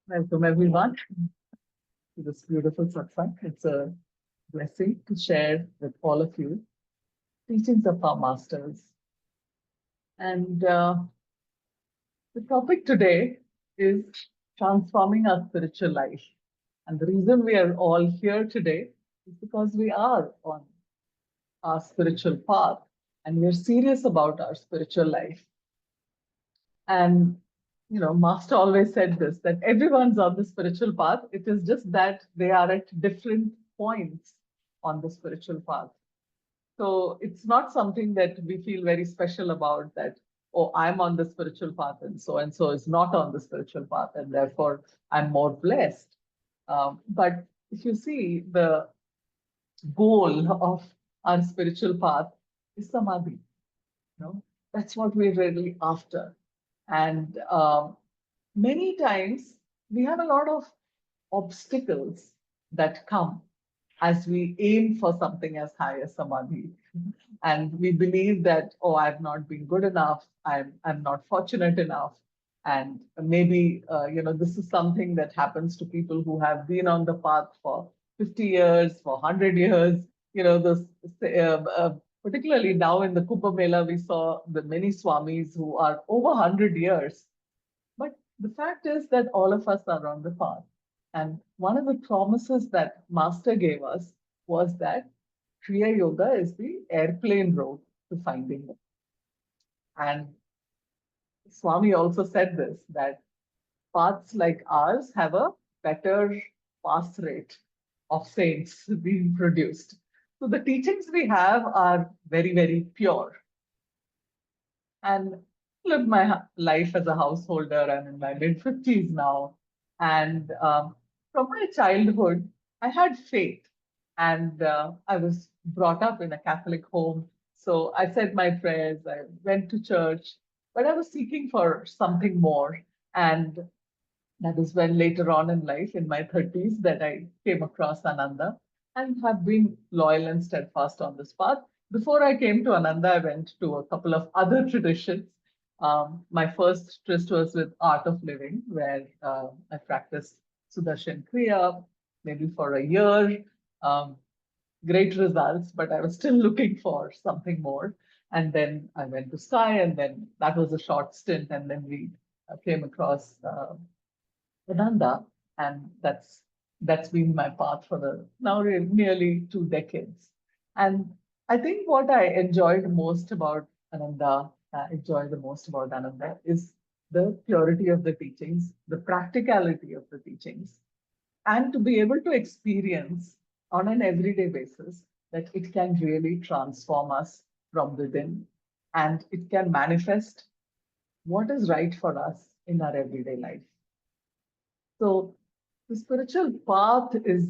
Welcome everyone to this beautiful satsang. It's a blessing to share with all of you teachings of our masters. And the topic today is transforming our spiritual life. And the reason we are all here today is because we are on our spiritual path and we're serious about our spiritual life. And Master always said this, that everyone's on the spiritual path. It is just that they are at different points on the spiritual path. So it's not something that we feel very special about, that, oh, I'm on the spiritual path and so is not on the spiritual path, and therefore I'm more blessed. But if you see, the goal of our spiritual path is samadhi. That's what we're really after. And many times we have a lot of obstacles that come as we aim for something as high as samadhi. And we believe that, oh, I've not been good enough, I'm not fortunate enough. And maybe, this is something that happens to people who have been on the path for 50 years, for 100 years. This, particularly now in the Kumbh Mela, we saw the many swamis who are over 100 years. But the fact is that all of us are on the path. And one of the promises that Master gave us was that Kriya Yoga is the airplane road to finding it. And Swami also said this, that paths like ours have a better pass rate of saints being produced. So the teachings we have are very, very pure. And lived my life as a householder. I'm in my mid 50s now. And from my childhood, I had faith. And I was brought up in a Catholic home. So I said my prayers, I went to church, but I was seeking for something more. And that is when later on in life, in my 30s, that I came across Ananda and have been loyal and steadfast on this path. Before I came to Ananda, I went to a couple of other traditions. My first tryst was with Art of Living, where I practiced Sudarshan Kriya, maybe for a year. Um, Great results, but I was still looking for something more. And then I went to Sky, and then that was a short stint. And then we came across Ananda, and that's been my path for the now nearly 2 decades. And I think what I enjoyed most about enjoy the most about Ananda is the purity of the teachings, the practicality of the teachings, and to be able to experience on an everyday basis that it can really transform us from within, and it can manifest what is right for us in our everyday life. So the spiritual path is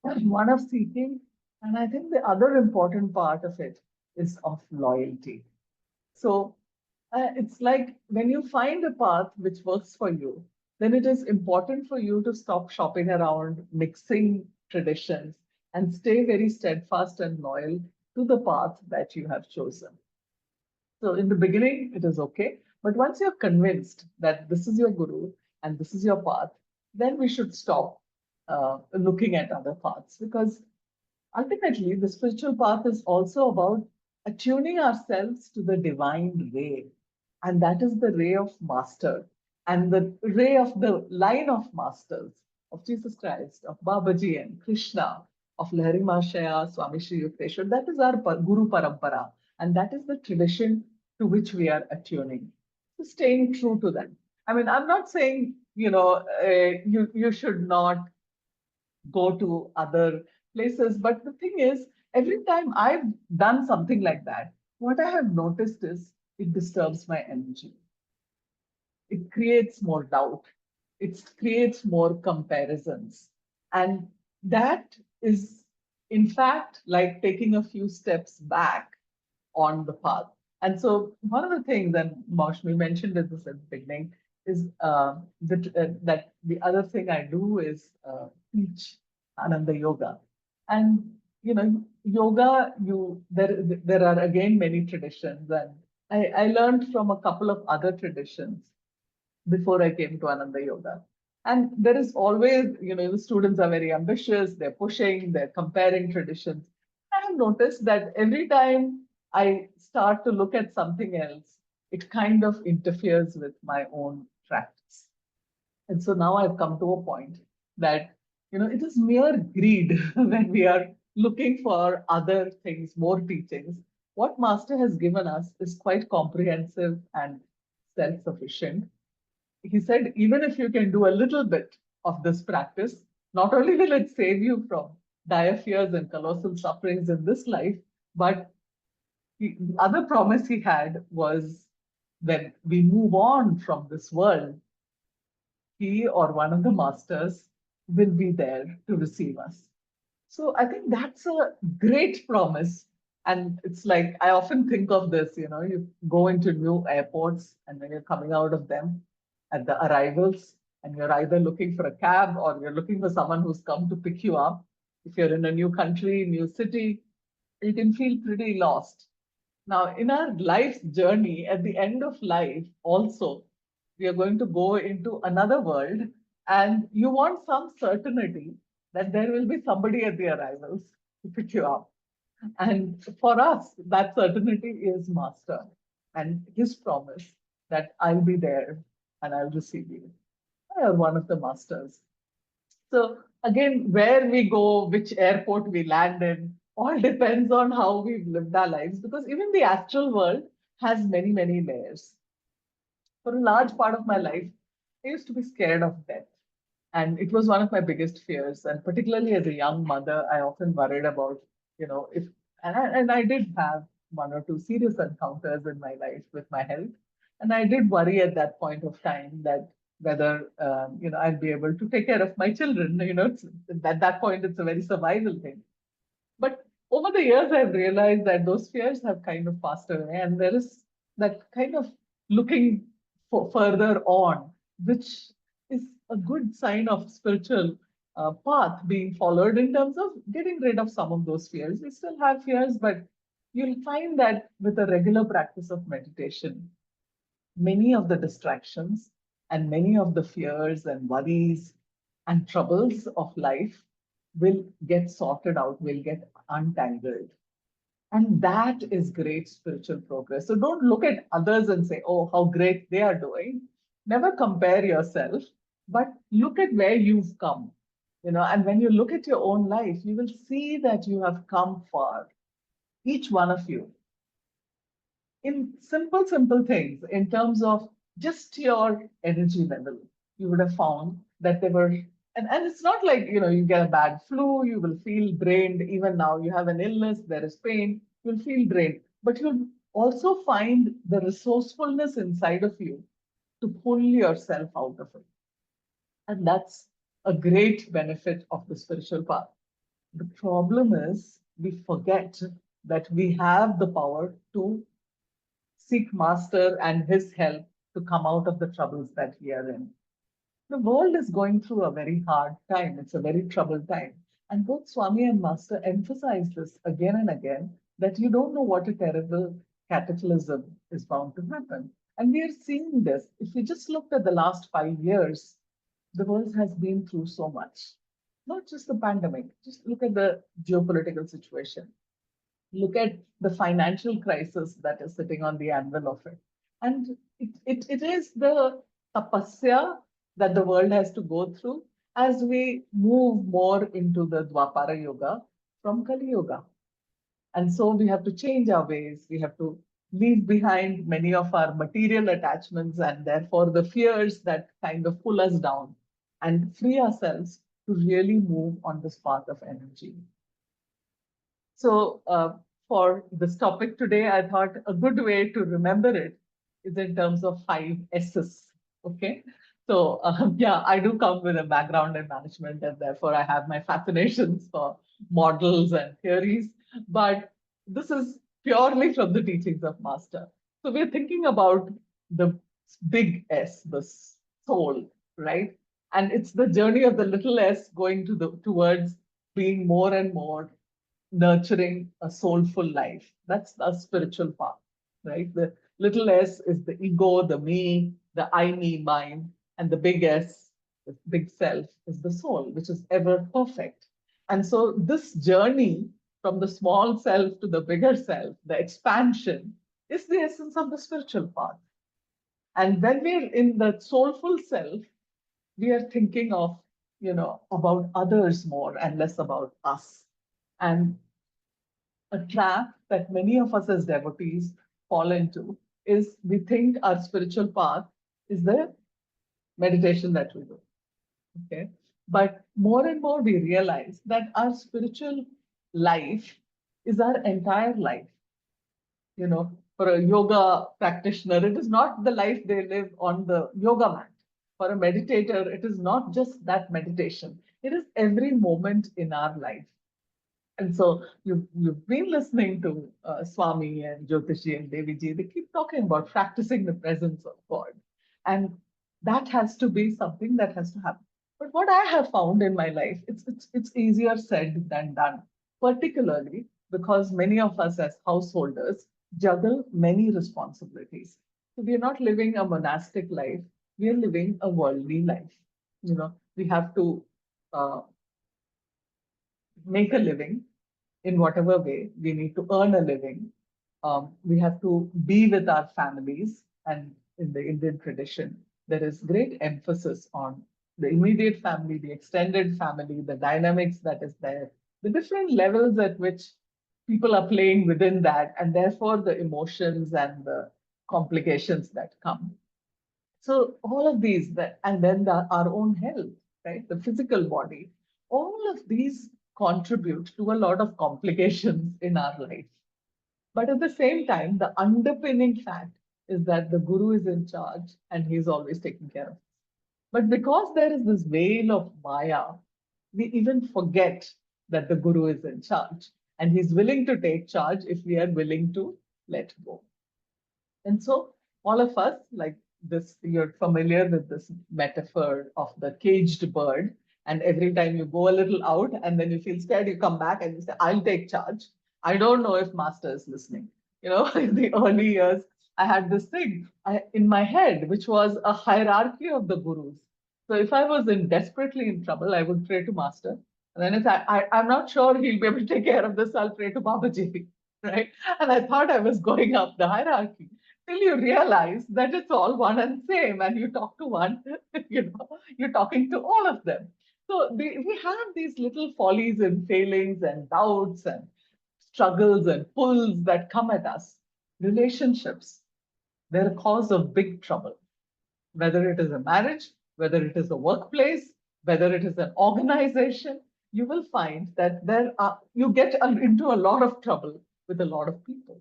one of seeking, and I think the other important part of it is of loyalty. So it's like when you find a path which works for you, then it is important for you to stop shopping around, mixing traditions, and stay very steadfast and loyal to the path that you have chosen. So in the beginning, it is okay. But once you're convinced that this is your guru and this is your path, then we should stop looking at other paths, because ultimately the spiritual path is also about attuning ourselves to the divine ray. And that is the ray of master and the ray of the line of masters of Jesus Christ, of Babaji and Krishna, of Lahari Mahashaya, Swami Shri Yukteswar. That is our Guru Parampara. And that is the tradition to which we are attuning. So staying true to them. I mean, I'm not saying, you should not go to other places. But the thing is, every time I've done something like that, what I have noticed is it disturbs my energy. It creates more doubt. It creates more comparisons. And that is, in fact, like taking a few steps back on the path. And so one of the things, and Maushmi mentioned this at the beginning, is that the other thing I do is teach Ananda Yoga. And yoga, there are again many traditions, and I learned from a couple of other traditions before I came to Ananda Yoga. And there is always, the students are very ambitious, they're pushing, they're comparing traditions. I have noticed that every time I start to look at something else, it kind of interferes with my own practice. And so now I've come to a point that, it is mere greed when we are looking for other things, more teachings. What Master has given us is quite comprehensive and self sufficient. He said, even if you can do a little bit of this practice, not only will it save you from dire fears and colossal sufferings in this life, but the other promise he had was when we move on from this world, he or one of the masters will be there to receive us. So I think that's a great promise. And it's like, I often think of this, you go into new airports and when you're coming out of them at the arrivals, and you're either looking for a cab or you're looking for someone who's come to pick you up. If you're in a new country, new city, you can feel pretty lost. Now, in our life's journey, at the end of life, also, we are going to go into another world, and you want some certainty that there will be somebody at the arrivals to pick you up. And for us, that certainty is Master and his promise that I'll be there and I'll receive you. I am one of the masters. So again, where we go, which airport we land in, all depends on how we've lived our lives, because even the astral world has many, many layers. For a large part of my life, I used to be scared of death. And it was one of my biggest fears. And particularly as a young mother, I often worried about, if, and I did have one or two serious encounters in my life with my health. And I did worry at that point of time that whether, I'll be able to take care of my children. At that point, it's a very survival thing. But over the years, I've realized that those fears have kind of passed away, and there is that kind of looking further on, which is a good sign of spiritual path being followed in terms of getting rid of some of those fears. We still have fears, but you'll find that with a regular practice of meditation, many of the distractions and many of the fears and worries and troubles of life will get sorted out, will get untangled. And that is great spiritual progress. So don't look at others and say, oh, how great they are doing. Never compare yourself, but look at where you've come. And when you look at your own life, you will see that you have come far, each one of you, in simple, simple things in terms of just your energy level. You would have found that there were, and it's not like, you get a bad flu, you will feel drained. Even now, you have an illness, there is pain, you'll feel drained. But you'll also find the resourcefulness inside of you to pull yourself out of it. And that's a great benefit of the spiritual path. The problem is we forget that we have the power to seek Master and his help to come out of the troubles that we are in. The world is going through a very hard time. It's a very troubled time. And both Swami and Master emphasize this again and again that you don't know what a terrible cataclysm is bound to happen. And we are seeing this. If we just looked at the last 5 years, the world has been through so much. Not just the pandemic, just look at the geopolitical situation. Look at the financial crisis that is sitting on the anvil of it. And it is the tapasya that the world has to go through as we move more into the Dwapara Yoga from Kali Yoga. And so we have to change our ways. We have to leave behind many of our material attachments and therefore the fears that kind of pull us down and free ourselves to really move on this path of energy. So for this topic today, I thought a good way to remember it is in terms of 5 S's. Okay. So yeah, I do come with a background in management and therefore I have my fascinations for models and theories, but this is purely from the teachings of Master. So we're thinking about the big S, the soul, right? And it's the journey of the little s going towards being more and more nurturing a soulful life. That's the spiritual path, right? The little s is the ego, the me, the I, me, mine, and the big S the big self, is the soul, which is ever perfect. And so this journey from the small self to the bigger self, the expansion, is the essence of the spiritual path. And when we're in the soulful self, we are thinking of, about others more and less about us. And a trap that many of us as devotees fall into is we think our spiritual path is the meditation that we do. Okay. But more and more we realize that our spiritual life is our entire life. For a yoga practitioner, it is not the life they live on the yoga mat. For a meditator, it is not just that meditation, it is every moment in our life. And so you've been listening to Swami and Jyotishi and Deviji. They keep talking about practicing the presence of God. And that has to be something that has to happen. But what I have found in my life, it's easier said than done, particularly because many of us as householders juggle many responsibilities. So we are not living a monastic life, we are living a worldly life. We have to make a living in whatever way. We need to earn a living. We have to be with our families. And in the Indian tradition, there is great emphasis on the immediate family, the extended family, the dynamics that is there, the different levels at which people are playing within that, and therefore the emotions and the complications that come. So all of these, and then our own health, right? The physical body, all of these contribute to a lot of complications in our life. But at the same time, the underpinning fact is that the guru is in charge and he's always taking care of us. But because there is this veil of Maya, we even forget that the guru is in charge and he's willing to take charge if we are willing to let go. And so, all of us, like this, you're familiar with this metaphor of the caged bird. And every time you go a little out and then you feel scared, you come back and you say, I'll take charge. I don't know if master is listening. In the early years, I had this thing in my head, which was a hierarchy of the gurus. So if I was desperately in trouble, I would pray to master. And then I'm not sure he'll be able to take care of this. I'll pray to Babaji, right? And I thought I was going up the hierarchy till you realize that it's all one and same, and you talk to one, you're talking to all of them. So we have these little follies and failings and doubts and struggles and pulls that come at us. Relationships, they're a cause of big trouble, whether it is a marriage, whether it is a workplace, whether it is an organization. You will find that you get into a lot of trouble with a lot of people.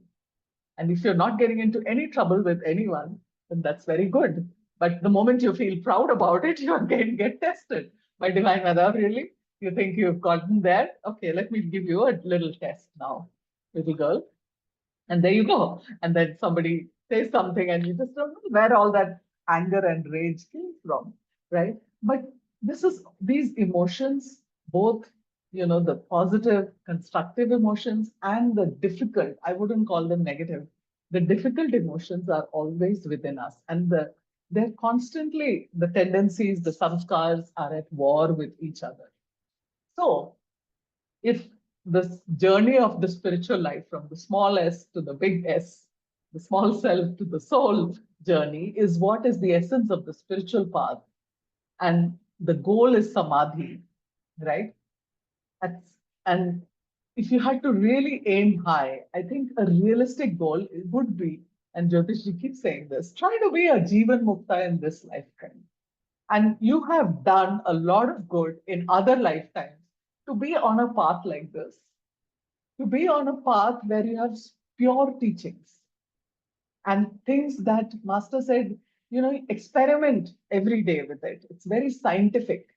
And if you're not getting into any trouble with anyone, then that's very good. But the moment you feel proud about it, you again get tested by Divine Mother. Really? You think you've gotten there? Okay, let me give you a little test now, little girl. And there you go. And then somebody says something, and you just don't know where all that anger and rage came from, right? But these emotions, both the positive, constructive emotions and the difficult, I wouldn't call them negative. The difficult emotions are always within us, and they're constantly the tendencies, the samskars are at war with each other. So if this journey of the spiritual life from the small s to the big S, the small self to the soul journey is what is the essence of the spiritual path. And the goal is samadhi, right? And if you had to really aim high, I think a realistic goal would be, and Jyotish keeps saying this, try to be a Jivan Mukta in this lifetime. And you have done a lot of good in other lifetimes to be on a path like this, to be on a path where you have pure teachings and things that Master said, experiment every day with it. It's very scientific.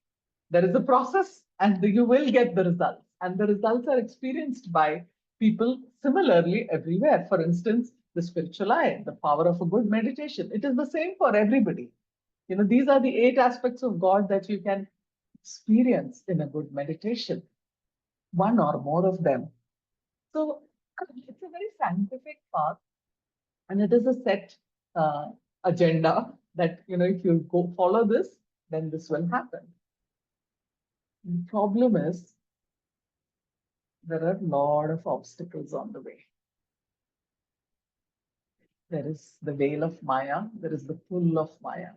There is a process and you will get the results. And the results are experienced by people similarly everywhere. For instance, the spiritual eye, the power of a good meditation. It is the same for everybody. These are the 8 aspects of God that you can experience in a good meditation, one or more of them. So it's a very scientific path, and it is a set agenda that if you go follow this, then this will happen. The problem is there are a lot of obstacles on the way. There is the veil of Maya, there is the pull of Maya.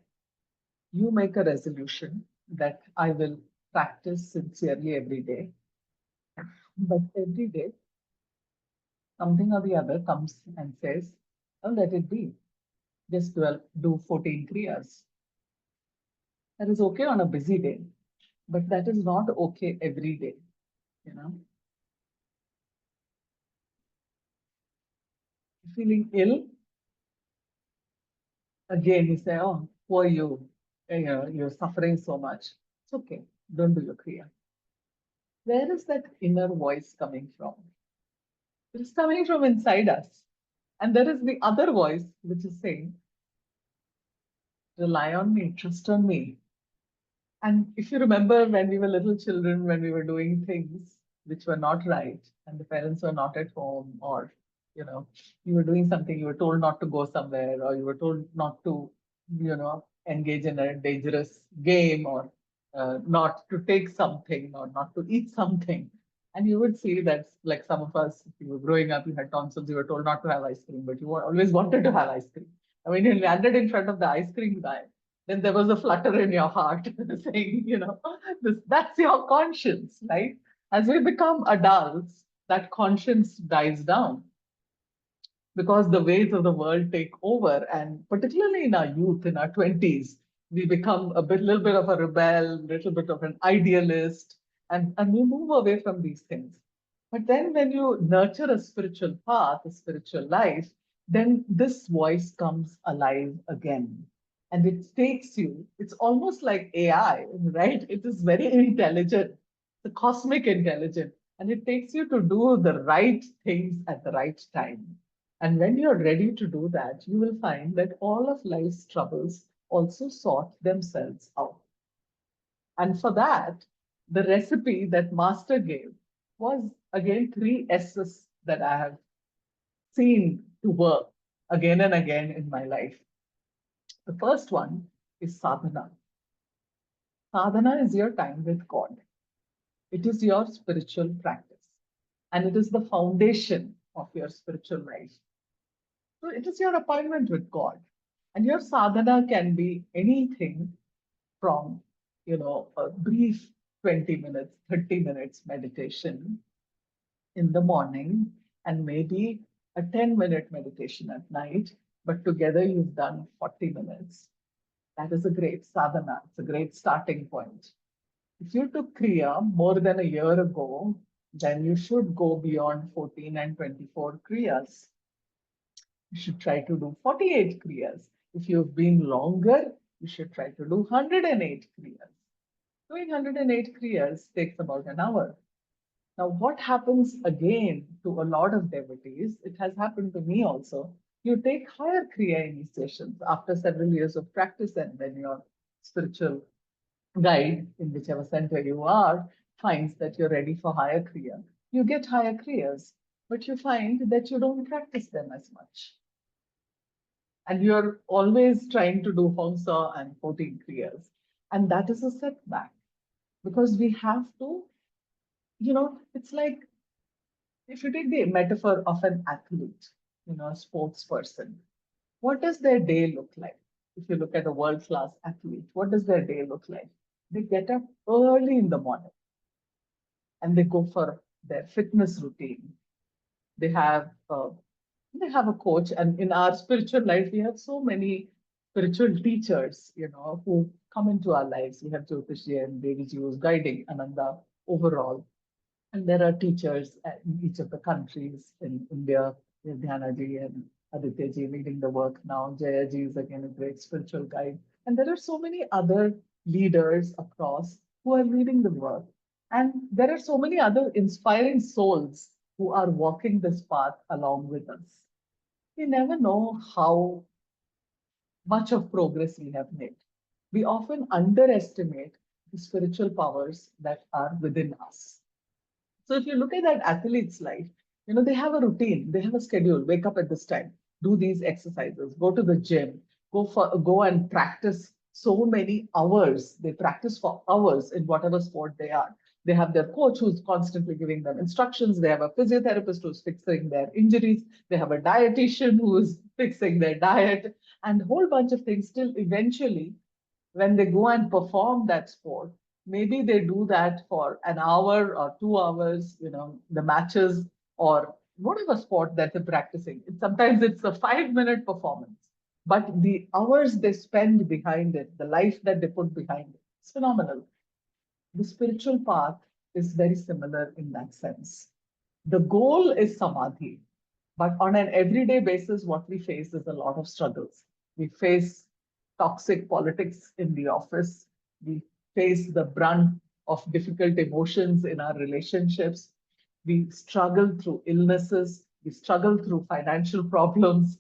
You make a resolution that I will practice sincerely every day, but every day something or the other comes and says, oh, let it be. Just do 14 kriyas. That is okay on a busy day, but that is not okay every day. You know, feeling ill, again, you say, oh, poor you, you're suffering so much. It's okay. Don't do your kriya. Where is that inner voice coming from? It is coming from inside us. And there is the other voice which is saying, rely on me, trust on me. And if you remember when we were little children, when we were doing things which were not right, and the parents were not at home, or you know, you were doing something, you were told not to go somewhere, or you were told not to, engage in a dangerous game, or not to take something, or not to eat something. And you would see that, like some of us, if you were growing up, you had tonsils, you were told not to have ice cream, but you always wanted to have ice cream. I mean, you landed in front of the ice cream guy, then there was a flutter in your heart saying, that's your conscience, right? As we become adults, that conscience dies down because the ways of the world take over. And particularly in our youth, in our 20s, we become little bit of a rebel, little bit of an idealist, and we move away from these things. But then when you nurture a spiritual path, a spiritual life, then this voice comes alive again. And it takes you, it's almost like AI, right? It is very intelligent, the cosmic intelligence, and it takes you to do the right things at the right time. And when you're ready to do that, you will find that all of life's troubles also sort themselves out. And for that, the recipe that Master gave was again three S's that I have seen to work again and again in my life. The first one is sadhana. Sadhana is your time with God. It is your spiritual practice, and it is the foundation of your spiritual life. So it is your appointment with God. And your sadhana can be anything from, a brief 20 minutes, 30 minutes meditation in the morning, and maybe a 10-minute meditation at night, but together you've done 40 minutes. That is a great sadhana. It's a great starting point. If you took Kriya more than a year ago, then you should go beyond 14 and 24 Kriyas. You should try to do 48 Kriyas. If you've been longer, you should try to do 108 Kriyas. Doing 108 Kriyas takes about an hour. Now, what happens again to a lot of devotees, it has happened to me also, you take higher Kriya initiations after several years of practice, and when your spiritual guide in whichever center you are finds that you're ready for higher Kriya, you get higher Kriyas, but you find that you don't practice them as much. And you're always trying to do Hamsa and 14 Kriyas. And that is a setback because we have to, it's like if you take the metaphor of an athlete, a sports person, what does their day look like? If you look at a world class athlete, what does their day look like? They get up early in the morning and they go for their fitness routine. They have they have a coach, and in our spiritual life, we have so many spiritual teachers, who come into our lives. We have Jyotishji and Deviji who's guiding Ananda overall. And there are teachers in each of the countries. In India, we have Dhyanaji and Adityaji leading the work now. Jayaji is again a great spiritual guide. And there are so many other leaders across who are leading the work. And there are so many other inspiring souls who are walking this path along with us. We never know how much of progress we have made. We often underestimate the spiritual powers that are within us. So if you look at that athlete's life, they have a routine, they have a schedule, wake up at this time, do these exercises, go to the gym, go and practice so many hours. They practice for hours in whatever sport they are. They have their coach who's constantly giving them instructions. They have a physiotherapist who's fixing their injuries. They have a dietitian who's fixing their diet and a whole bunch of things. Till eventually, when they go and perform that sport, maybe they do that for an hour or 2 hours, the matches or whatever sport that they're practicing. Sometimes it's a 5 minute performance, but the hours they spend behind it, the life that they put behind it, it's phenomenal. The spiritual path is very similar in that sense. The goal is samadhi, but on an everyday basis, what we face is a lot of struggles. We face toxic politics in the office. We face the brunt of difficult emotions in our relationships. We struggle through illnesses. We struggle through financial problems.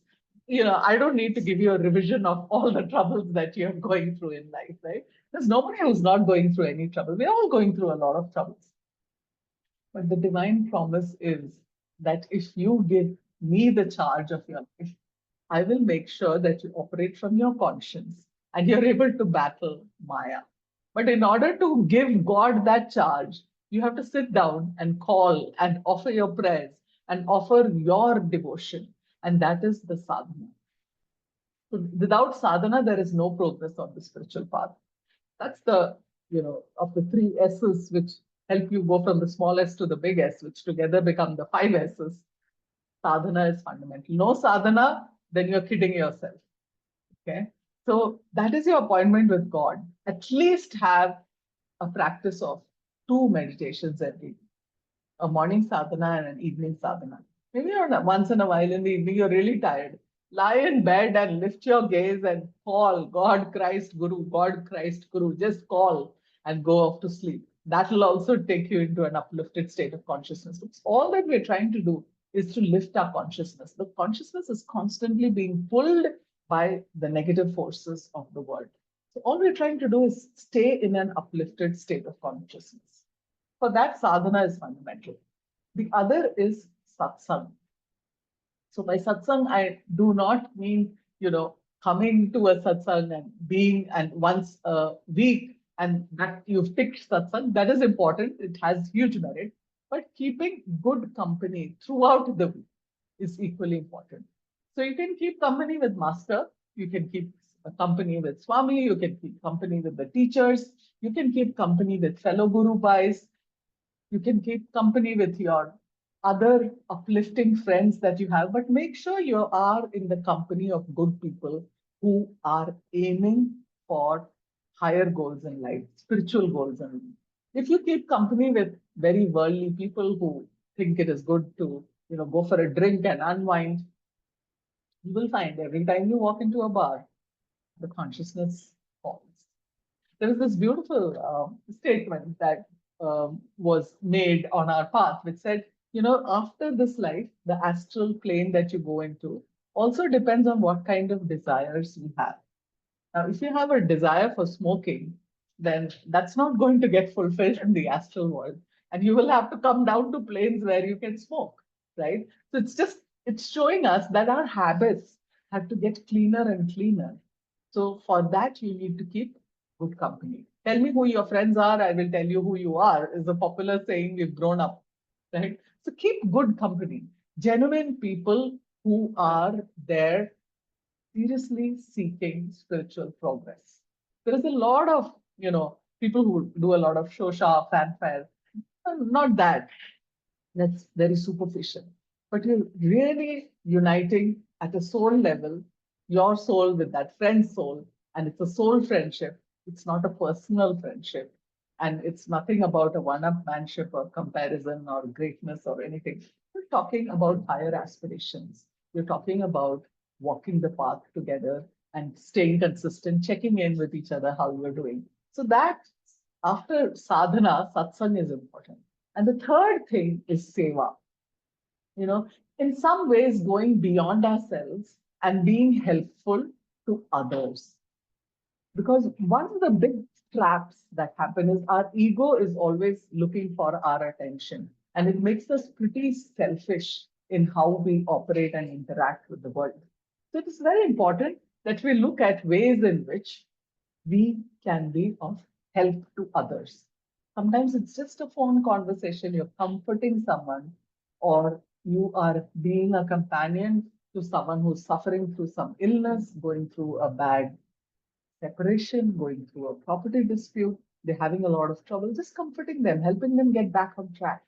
I don't need to give you a revision of all the troubles that you're going through in life, right? There's nobody who's not going through any trouble. We're all going through a lot of troubles. But the divine promise is that if you give me the charge of your life, I will make sure that you operate from your conscience and you're able to battle Maya. But in order to give God that charge, you have to sit down and call and offer your prayers and offer your devotion. And that is the sadhana. So without sadhana, there is no progress on the spiritual path. That's of the three S's which help you go from the small S to the big S, which together become the five S's. Sadhana is fundamental. No sadhana, then you're kidding yourself. Okay. So that is your appointment with God. At least have a practice of two meditations every day, a morning sadhana and an evening sadhana. Maybe once in a while in the evening, you're really tired. Lie in bed and lift your gaze and call God, Christ, Guru, God, Christ, Guru. Just call and go off to sleep. That will also take you into an uplifted state of consciousness. It's all that we're trying to do is to lift our consciousness. The consciousness is constantly being pulled by the negative forces of the world. So all we're trying to do is stay in an uplifted state of consciousness. For that, sadhana is fundamental. The other is satsang. So by satsang, I do not mean, coming to a satsang and being and once a week and that you've picked satsang. That is important. It has huge merit. But keeping good company throughout the week is equally important. So you can keep company with master. You can keep a company with Swami. You can keep company with the teachers. You can keep company with fellow Guru Bhais. You can keep company with your other uplifting friends that you have, but make sure you are in the company of good people who are aiming for higher goals in life, spiritual goals in life. If you keep company with very worldly people who think it is good to, go for a drink and unwind, you will find every time you walk into a bar, the consciousness falls. There is this beautiful statement that was made on our path, which said, after this life, the astral plane that you go into also depends on what kind of desires you have. Now, if you have a desire for smoking, then that's not going to get fulfilled in the astral world. And you will have to come down to planes where you can smoke, right? So it's showing us that our habits have to get cleaner and cleaner. So for that, you need to keep good company. Tell me who your friends are, I will tell you who you are, is a popular saying we've grown up, right? So keep good company, genuine people who are there seriously seeking spiritual progress. There is a lot of, people who do a lot of shosha, fanfare. Not that. That's very superficial. But you're really uniting at a soul level, your soul with that friend's soul, and it's a soul friendship. It's not a personal friendship. And it's nothing about a one-up manship or comparison or greatness or anything. We're talking about higher aspirations. We're talking about walking the path together and staying consistent, checking in with each other how you're doing. So that after sadhana, satsang is important. And the third thing is seva. You know, in some ways, going beyond ourselves and being helpful to others. Because one of the big traps that happen is our ego is always looking for our attention. And it makes us pretty selfish in how we operate and interact with the world. So it is very important that we look at ways in which we can be of help to others. Sometimes it's just a phone conversation, you're comforting someone, or you are being a companion to someone who's suffering through some illness, going through a bad separation, going through a property dispute, they're having a lot of trouble, just comforting them, helping them get back on track.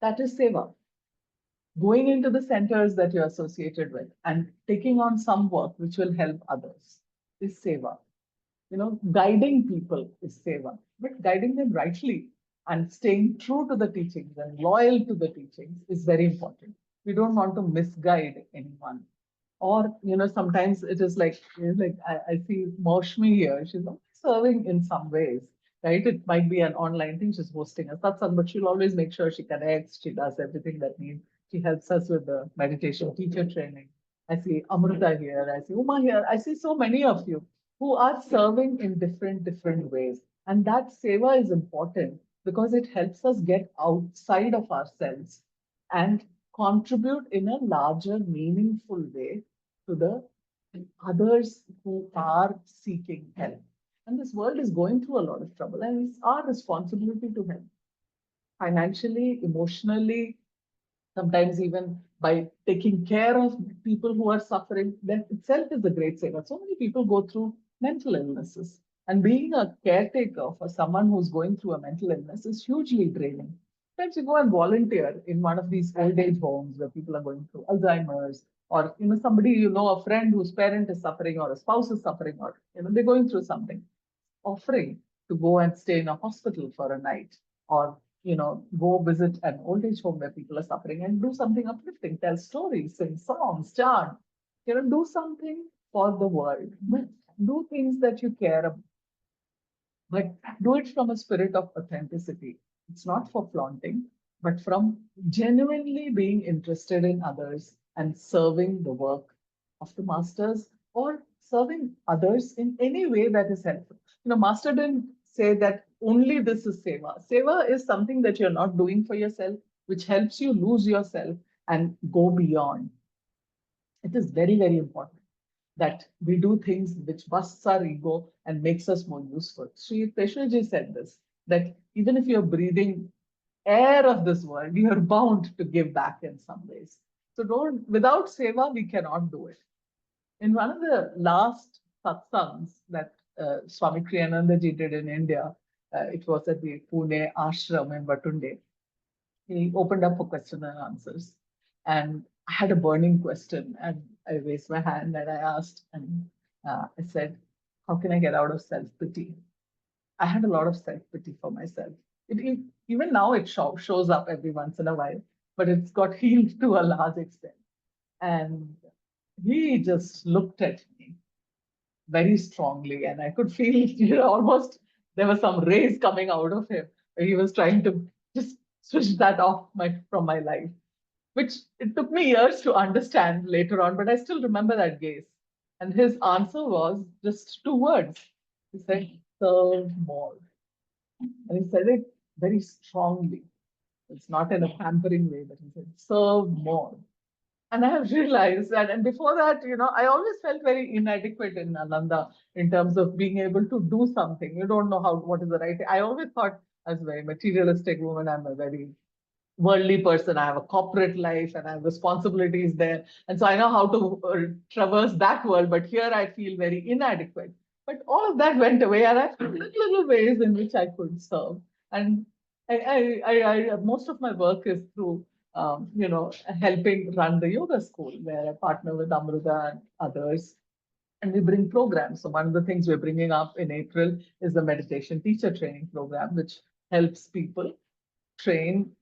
That is seva. Going into the centers that you're associated with and taking on some work which will help others is seva. Guiding people is seva, but guiding them rightly and staying true to the teachings and loyal to the teachings is very important. We don't want to misguide anyone. Or, sometimes it is like, I see Moshmi here, she's always serving in some ways, right? It might be an online thing, she's hosting a satsang, but she'll always make sure she connects, she does everything that needs. She helps us with the meditation teacher training. I see Amrita here, I see Uma here, I see so many of you who are serving in different ways. And that seva is important because it helps us get outside of ourselves and contribute in a larger, meaningful way to the others who are seeking help. And this world is going through a lot of trouble, and it's our responsibility to help financially, emotionally, sometimes even by taking care of people who are suffering. That itself is a great saver. So many people go through mental illnesses, and being a caretaker for someone who's going through a mental illness is hugely draining. Sometimes you go and volunteer in one of these old age homes where people are going through Alzheimer's, or somebody, a friend whose parent is suffering or a spouse is suffering, or they're going through something, offering to go and stay in a hospital for a night, or go visit an old age home where people are suffering and do something uplifting, tell stories, sing songs, chant, do something for the world. Do things that you care about, but do it from a spirit of authenticity. It's not for flaunting, but from genuinely being interested in others and serving the work of the masters, or serving others in any way that is helpful. Master didn't say that only this is seva. Seva is something that you're not doing for yourself, which helps you lose yourself and go beyond. It is very important that we do things which busts our ego and makes us more useful. Sri Peshwaji said this, that even if you're breathing air of this world, you're bound to give back in some ways. So without seva, we cannot do it. In one of the last satsangs that Swami Kriyananda ji did in India, it was at the Pune ashram in Batunde. He opened up for question and answers. And I had a burning question, and I raised my hand and I asked, and I said, how can I get out of self-pity? I had a lot of self-pity for myself. Even now it shows up every once in a while, but it's got healed to a large extent. And he just looked at me very strongly, and I could feel, almost there was some rays coming out of him. He was trying to just switch that off from my life, which it took me years to understand later on, but I still remember that gaze. And his answer was just two words. He said, serve more. And he said it very strongly. It's not in a pampering way, but he said, serve more. And I have realized that, and before that, I always felt very inadequate in Ananda in terms of being able to do something. You don't know what is the right thing. I always thought I was a very materialistic woman. I'm a very worldly person. I have a corporate life and I have responsibilities there. And so I know how to traverse that world. But here I feel very inadequate. But all of that went away, and I found little ways in which I could serve. And most of my work is through, helping run the yoga school, where I partner with Amruta and others, and we bring programs. So one of the things we're bringing up in April is the meditation teacher training program, which helps people train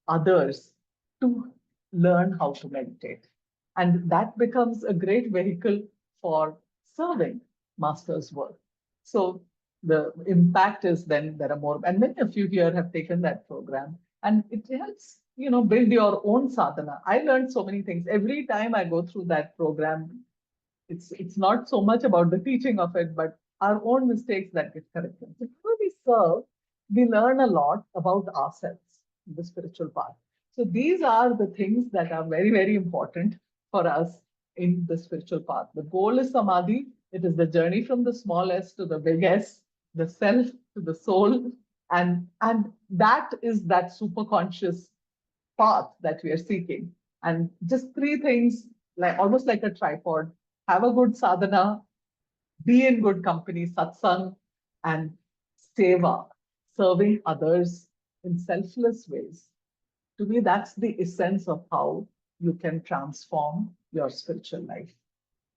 others to learn how to meditate. And that becomes a great vehicle for serving master's work. So the impact is then there are more, and many of you here have taken that program, and it helps, build your own sadhana. I learned so many things. Every time I go through that program, it's not so much about the teaching of it, but our own mistakes that get corrected. So when we serve, we learn a lot about ourselves in the spiritual path. So these are the things that are very important for us in the spiritual path. The goal is samadhi, It is the journey from the small S to the big S, the self to the soul. And that is that super conscious path that we are seeking. And just three things, like almost like a tripod: have a good sadhana, be in good company, satsang, and seva, serving others in selfless ways. To me, that's the essence of how you can transform your spiritual life.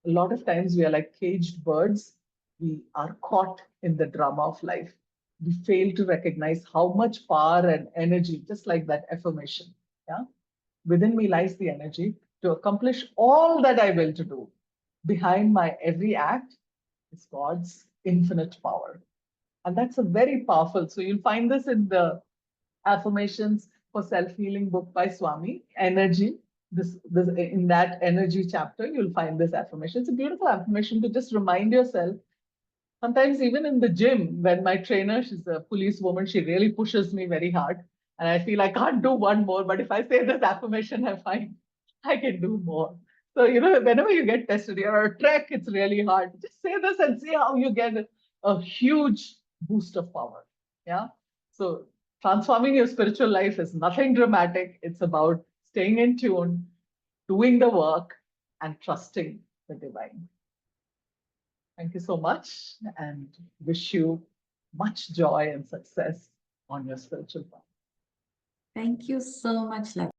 A lot of times we are like caged birds. We are caught in the drama of life. We fail to recognize how much power and energy, just like that affirmation. Yeah. Within me lies the energy to accomplish all that I will to do. Behind my every act is God's infinite power. And that's a very powerful. So you'll find this in the affirmations for self-healing book by Swami, Energy. This in that energy chapter, you'll find this affirmation. It's a beautiful affirmation to just remind yourself. Sometimes even in the gym, when my trainer, she's a police woman, she really pushes me very hard. And I feel I can't do one more. But if I say this affirmation, I find I can do more. So, whenever you get tested, you're on a trek, it's really hard. Just say this and see how you get a huge boost of power. Yeah. So transforming your spiritual life is nothing dramatic. It's about staying in tune, doing the work, and trusting the divine. Thank you so much and wish you much joy and success on your spiritual path. Thank you so much, Latha.